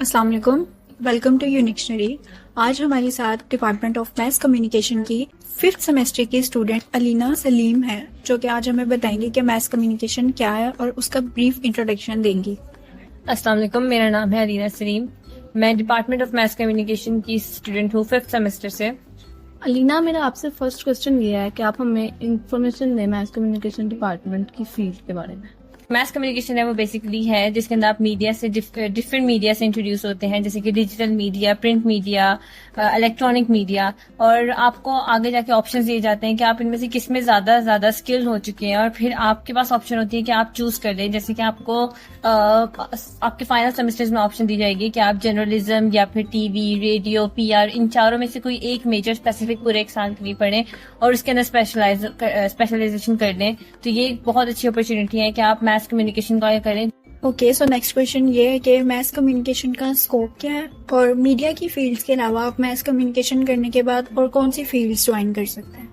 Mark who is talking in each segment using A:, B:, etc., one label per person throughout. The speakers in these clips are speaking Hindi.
A: अस्सलाम वालेकुम, वेलकम टू यूनिक्शनरी। आज हमारे साथ डिपार्टमेंट ऑफ मैस कम्युनिकेशन की 5th सेमेस्टर की स्टूडेंट अलीना सलीम है, जो कि आज हमें बताएंगी कि मैस कम्युनिकेशन क्या है और उसका ब्रीफ इंट्रोडक्शन देंगी।
B: अस्सलाम वालेकुम, मेरा नाम है अलीना सलीम। मैं डिपार्टमेंट ऑफ मैस कम्युनिकेशन की स्टूडेंट हूँ 5th सेमेस्टर से।
C: अलीना, मेरा आपसे फर्स्ट क्वेश्चन ये है कि आप हमें इंफॉर्मेशन दें मैस कम्युनिकेशन डिपार्टमेंट की फील्ड के बारे में।
B: मैस कम्युनिकेशन है वो बेसिकली है जिसके अंदर आप मीडिया से डिफरेंट मीडिया से इंट्रोड्यूस होते हैं, जैसे कि digital media, print media, electronic media, और आपको आगे जाके ऑप्शंस दिए जाते हैं कि आप इनमें से किस में ज्यादा स्किल्ड हो चुके हैं, और फिर आपके पास ऑप्शन होती है कि आप चूज कर लें। जैसे कि आपको आपके फाइनल सेमेस्टर्स में ऑप्शन दी जाएगी कि आप जर्नलिज्म या फिर टीवी, रेडियो, पीआर, इन चारों में से कोई एक मेजर स्पेसिफिक पूरे एक साल के लिए पढ़ें और उसके अंदर स्पेशलाइजेशन कर लें। तो ये एक बहुत अच्छी अपॉर्चुनिटी है कि आप मैस कम्युनिकेशन का करें।
A: ओके, सो नेक्स्ट क्वेश्चन ये है कि मैस कम्युनिकेशन का स्कोप क्या है और मीडिया की फील्ड्स के अलावा आप मैस कम्युनिकेशन करने के बाद और कौन सी फील्ड्स ज्वाइन कर सकते हैं।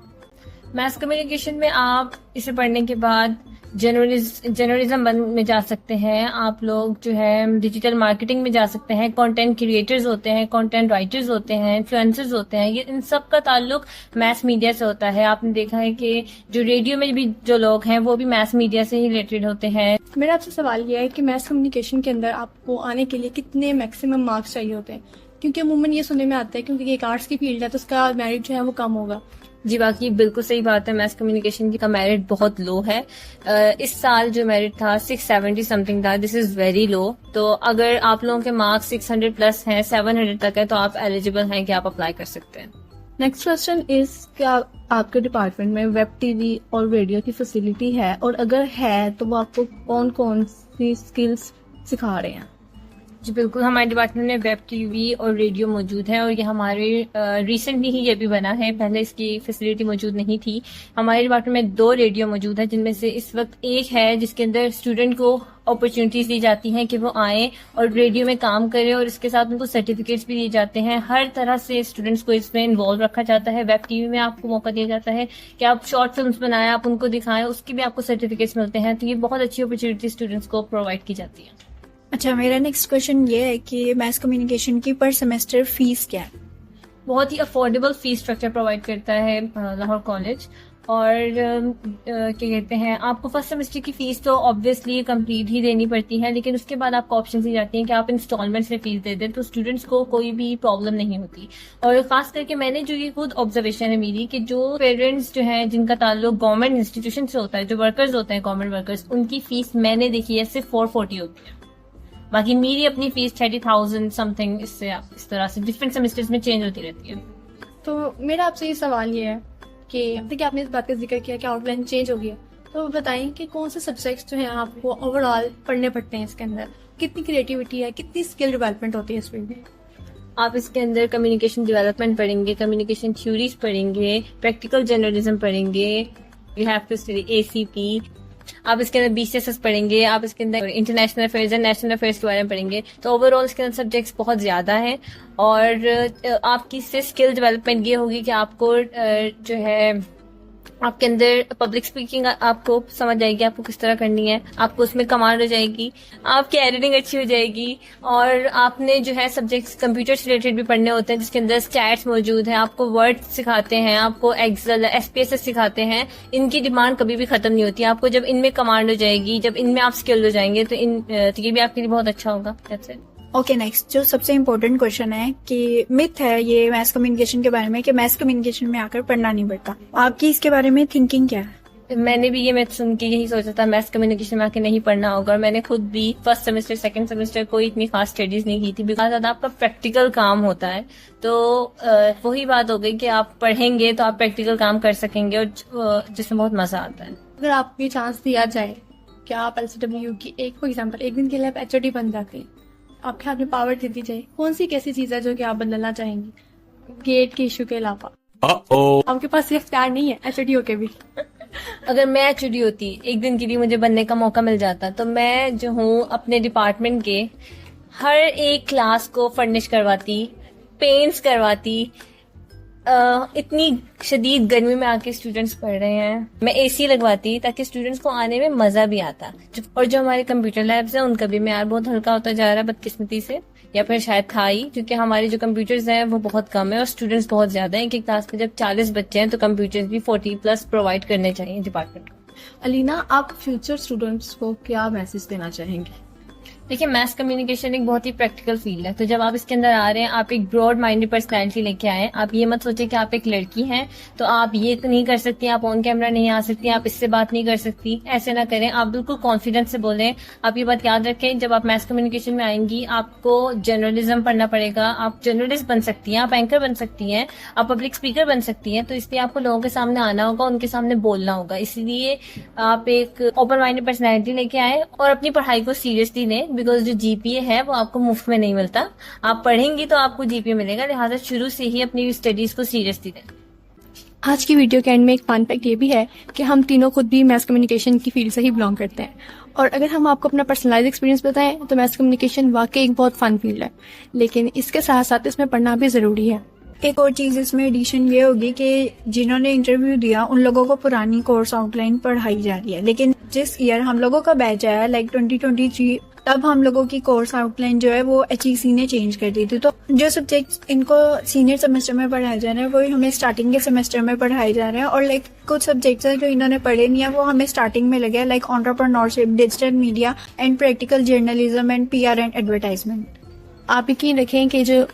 B: मैस कम्युनिकेशन में आप इसे पढ़ने के बाद जर्नलिज्म में जा सकते हैं, आप लोग जो है डिजिटल मार्केटिंग में जा सकते हैं, कंटेंट क्रिएटर्स होते हैं, कंटेंट राइटर्स होते हैं, इन्फ्लुएंसर्स होते हैं। ये इन सब का ताल्लुक मैस मीडिया से होता है। आपने देखा है कि जो रेडियो में भी जो लोग हैं वो भी मैस मीडिया से ही रिलेटेड होते हैं।
C: मेरा आपसे सवाल यह है कि मैस कम्युनिकेशन के अंदर आपको आने के लिए कितने मैक्सिमम मार्क्स चाहिए होते हैं, क्योंकि अमूमन ये सुनने में आता है क्योंकि एक आर्ट्स की फील्ड है तो उसका मेरिट जो है वो कम होगा।
B: जी, बाकी बिल्कुल सही बात है। मैस कम्युनिकेशन का मेरिट बहुत लो है। इस साल जो मेरिट था 670 समथिंग था। This is very low. तो अगर आप लोगों के मार्क्स 600 प्लस हैं, 700 तक है, तो आप एलिजिबल हैं कि आप अप्लाई कर सकते हैं।
C: नेक्स्ट क्वेश्चन इज क्या आपके डिपार्टमेंट में वेब टीवी और रेडियो की फैसिलिटी है, और अगर है तो वो आपको कौन कौन सी स्किल्स सिखा रहे हैं।
B: जी बिल्कुल, हमारे डिपार्टमेंट में वेब टीवी और रेडियो मौजूद है, और ये हमारे रिसेंटली ही ये भी बना है। पहले इसकी फैसिलिटी मौजूद नहीं थी। हमारे डिपार्टमेंट में 2 रेडियो मौजूद है, जिनमें से इस वक्त एक है जिसके अंदर स्टूडेंट को अपॉर्चुनिटीज दी जाती हैं कि वो आए और रेडियो में काम करें, और इसके साथ उनको सर्टिफिकेट्स भी दिए जाते हैं। हर तरह से स्टूडेंट्स को इसमें इन्वॉल्व रखा जाता है। वेब टीवी में आपको मौका दिया जाता है कि आप शॉर्ट फिल्म्स बनाएं, आप उनको दिखाएं, उसके भी आपको सर्टिफिकेट्स मिलते हैं। तो ये बहुत अच्छी अपॉर्चुनिटी स्टूडेंट्स को प्रोवाइड की जाती है।
A: अच्छा, मेरा नेक्स्ट क्वेश्चन ये है कि मैस कम्युनिकेशन की पर सेमेस्टर फीस क्या है।
B: बहुत ही अफोर्डेबल फीस स्ट्रक्चर प्रोवाइड करता है लाहौर कॉलेज। और क्या कहते हैं, आपको फर्स्ट सेमेस्टर की फीस तो ऑब्वियसली कंप्लीट ही देनी पड़ती है, लेकिन उसके बाद आपको ऑप्शन दी जाती हैं कि आप इंस्टॉलमेंट्स में फीस दे दें, तो स्टूडेंट्स को कोई भी प्रॉब्लम नहीं होती। और खास करके मैंने जो ये खुद ऑब्जर्वेशन है मेरी, कि जो पेरेंट्स जो है जिनका ताल्लुक गवर्नमेंट इंस्टीट्यूशन से होता है, जो वर्कर्स होते हैं गवर्नमेंट वर्कर्स, उनकी फीस मैंने देखी है सिर्फ 440 होती है। बाकी मेरी अपनी फीस 30,000 समथिंग, इससे इस तरह से डिफरेंट सेमेस्टर्स में चेंज होती रहती है।
C: तो मेरा आपसे ये सवाल ये है कि देखिए आपने इस बात का जिक्र किया कि आउटलाइन चेंज हो गया, तो बताएं कि कौन से सब्जेक्ट्स जो हैं आपको ओवरऑल पढ़ने पड़ते हैं इसके अंदर, कितनी क्रिएटिविटी है, कितनी स्किल डेवलपमेंट होती है इस फील्ड में।
B: आप इसके अंदर कम्युनिकेशन डेवलपमेंट पढ़ेंगे, कम्युनिकेशन थ्योरीज पढ़ेंगे, प्रैक्टिकल जर्नलिज्म पढ़ेंगे, you have to study ACP। आप इसके अंदर BCSS पढ़ेंगे, आप इसके अंदर international affairs and national affairs के बारे में पढ़ेंगे। तो ओवरऑल इसके अंदर सब्जेक्ट्स बहुत ज्यादा हैं, और आपकी इससे स्किल डेवलपमेंट ये होगी कि आपको जो है आपके अंदर पब्लिक स्पीकिंग आपको समझ आएगी, आपको किस तरह करनी है, आपको उसमें कमांड हो जाएगी, आपकी एडिटिंग अच्छी हो जाएगी। और आपने जो है सब्जेक्ट्स कंप्यूटर से रिलेटेड भी पढ़ने होते हैं, जिसके अंदर स्टैट्स मौजूद हैं, आपको वर्ड सिखाते हैं, आपको एक्सेल, SPSS सिखाते हैं। इनकी डिमांड कभी भी खत्म नहीं होती। आपको जब इनमें कमांड हो जाएगी, जब इनमें आप स्किल्ड हो जाएंगे, तो ये भी आपके लिए बहुत अच्छा होगा। That's it.
A: ओके, नेक्स्ट जो सबसे इम्पोर्टेंट क्वेश्चन है कि मिथ है ये मैस कम्युनिकेशन के बारे में कि मैस कम्युनिकेशन में आकर पढ़ना नहीं पड़ता, आपकी इसके बारे में थिंकिंग क्या है।
B: मैंने भी ये मैथ सुन के यही सोचा था मैथ्स कम्युनिकेशन में आके नहीं पढ़ना होगा, और मैंने खुद भी फर्स्ट सेमेस्टर सेकंड सेमेस्टर कोई इतनी खास स्टडीज नहीं की थी, बिकॉज ज्यादा आपका प्रैक्टिकल काम होता है। तो वही बात हो गई कि आप पढ़ेंगे तो आप प्रैक्टिकल काम कर सकेंगे, और जिसमें बहुत मजा आता है।
C: अगर आपको ये चांस दिया जाए कि आप LCW की फॉर एग्जाम्पल एक दिन के लिए आप HOD बन जाते हैं, आपके हाथ में पावर दे दी जाए, कौन सी कैसी चीज है जो कि आप बदलना चाहेंगे गेट के इशू के अलावा। आपके पास सिर्फ इख्तियार नहीं है HOD होके भी।
B: अगर मैं HOD होती, एक दिन के लिए मुझे बनने का मौका मिल जाता, तो मैं जो हूँ अपने डिपार्टमेंट के हर एक क्लास को फर्निश करवाती, पेंट्स करवाती, इतनी शदीद गर्मी में आके स्टूडेंट्स पढ़ रहे हैं, मैं एसी लगवाती ताकि स्टूडेंट्स को आने में मजा भी आता। और जो हमारे कंप्यूटर लैब्स हैं उनका भी मेयार बहुत हल्का होता जा रहा है बदकिस्मती से, या फिर शायद था ही, क्योंकि हमारे जो कंप्यूटर्स हैं वो बहुत कम है और स्टूडेंट्स बहुत ज्यादा हैं। एक क्लास में जब 40 बच्चे हैं तो कंप्यूटर्स भी 40+ प्रोवाइड करने चाहिए डिपार्टमेंट को।
C: अलीना, आप फ्यूचर स्टूडेंट्स को क्या मैसेज देना चाहेंगे?
B: देखिए, मैस कम्युनिकेशन एक बहुत ही प्रैक्टिकल फील्ड है, तो जब आप इसके अंदर आ रहे हैं, आप एक ब्रॉड माइंडेड पर्सनैलिटी लेके आए। आप ये मत सोचे कि आप एक लड़की हैं तो आप ये नहीं कर सकती, आप ऑन कैमरा नहीं आ सकती, आप इससे बात नहीं कर सकती। ऐसे ना करें, आप बिल्कुल कॉन्फिडेंस से बोलें। आप ये बात याद रखें, जब आप मैस कम्युनिकेशन में आएंगी आपको जर्नलिज्म पढ़ना पड़ेगा। आप जर्नलिस्ट बन सकती हैं, आप एंकर बन सकती हैं, आप पब्लिक स्पीकर बन सकती हैं। तो इसलिए आपको लोगों के सामने आना होगा, उनके सामने बोलना होगा। इसलिए आप एक ओपन माइंडेड पर्सनैलिटी लेके आए और अपनी पढ़ाई को सीरियसली लें, बिकॉज जो जीपीए है वो आपको मुफ्त में नहीं मिलता। आप पढ़ेंगी तो आपको जीपीए मिलेगा, लिहाजा शुरू से ही अपनी स्टडीज को सीरियसली लें।
C: आज की वीडियो के एंड में एक फन फैक्ट ये भी है कि हम तीनों खुद भी मैस कम्युनिकेशन की फील्ड से ही बिलोंग करते हैं। और अगर हम आपको अपना पर्सनलाइज एक्सपीरियंस बताएं तो मैस कम्युनिकेशन वाकई एक बहुत फन फील्ड है, लेकिन इसके साथ साथ इसमें पढ़ना भी जरूरी है।
A: एक और चीज इसमें एडिशन ये होगी कि जिन्होंने इंटरव्यू दिया उन लोगों को पुरानी कोर्स आउटलाइन पढ़ाई जा रही है, लेकिन जिस ईयर हम लोगों का बैच आया लाइक 2023, तब हम लोगों की कोर्स आउटलाइन जो है वो HEC ने चेंज कर दी थी। तो जो सब्जेक्ट इनको सीनियर सेमेस्टर में पढ़ाए जा रहे हैं वही हमें स्टार्टिंग के सेमेस्टर में पढ़ाए जा रहे हैं, और लाइक कुछ सब्जेक्ट्स हैं जो इन्होंने पढ़े नहीं है वो हमें स्टार्टिंग में लगे, like entrepreneurship, digital media and practical journalism and PR and advertisement.
C: आप यकीन रखें कि जो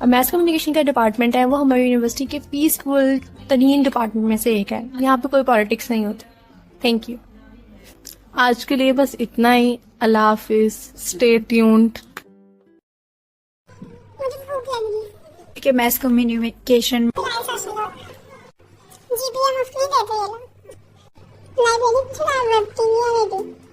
C: मैस कम्युनिकेशन का डिपार्टमेंट है वो हमारी यूनिवर्सिटी के पीसफुल तरीन डिपार्टमेंट में से एक है। यहाँ पे कोई पॉलिटिक्स नहीं होती। Thank you. आज के लिए बस इतना ही। अल्लाह हाफिज। Stay tuned.
A: कि मैस कम्युनिकेशन
D: जीपीए मुफ्त नहीं देते ये लोग, लाइब्रेरी चुनाव रखती नहीं है।